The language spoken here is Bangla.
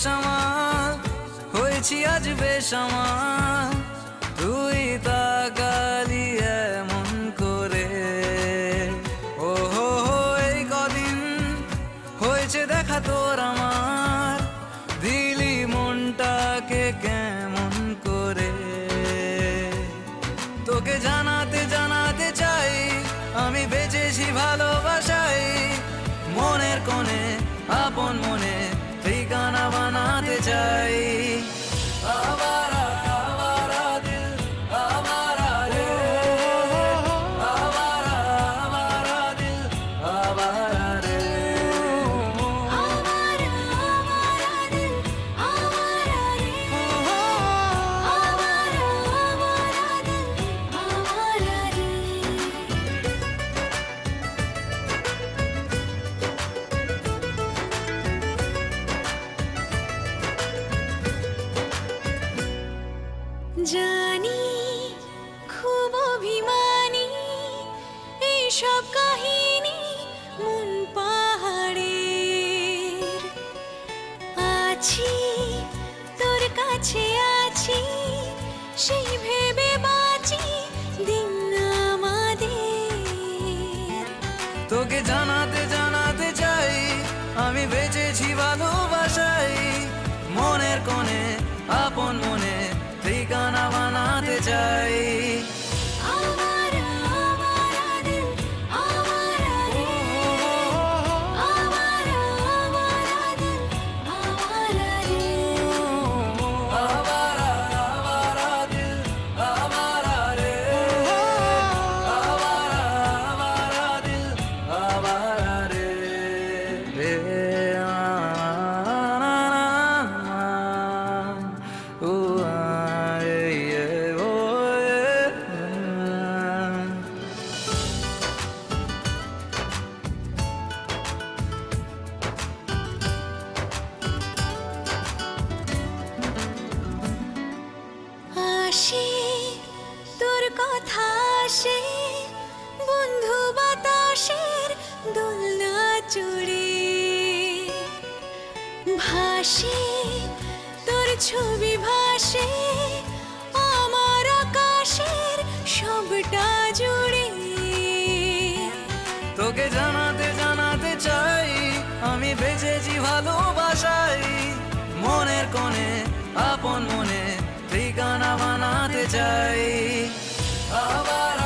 বেশ আমার, হয়েছি আজ বেশ আমার, তুই তাকালি এমন করে। ও হো হো, এই কদিন হয়েছে দেখা তোর আমার, দিলি মনটাকে কেমন করে। তোকে জানাতে জানাতে চাই আমি বেঁচেছি ভালোবাসাই, মনের কোণে আপন মনে ঠিকানা বানাতে চাই। আবারা আবারা দিল আবারা রে, আবারা আবারা দিল আবারা রে। জানি খুব অভিমানী এইসব কাহিনী মন পাহাড়ের, আছি তোর কাছে আছি সেই ভেবে বাঁচি দিন আমাদের। তোকে জানাতে জানাতে চাই আমি বেঁচেছি ভালোবাসাই, মনের কোণে আপন মনে ঠিকানা বানাতে চাই। আবারা আবারা দিল আবারা রে, আবারা আবারা দিল আবারা রে। আবারা আবারা দিল আবারা রে, আবারা আবারা দিল আবারা রে। রে ও আসে তোর কথা আসে বন্ধু বাতাসের দোলনা চড়ে, ভাসে তোর ছবি ভাসে আমার আকাশের সবটা জুড়ে। তোকে জানাতে জানাতে চাই আমি বেঁচেছি ভালোবাসাই, মনের কোণে আপন মনে ঠিকানা বানাতে চাই। আবার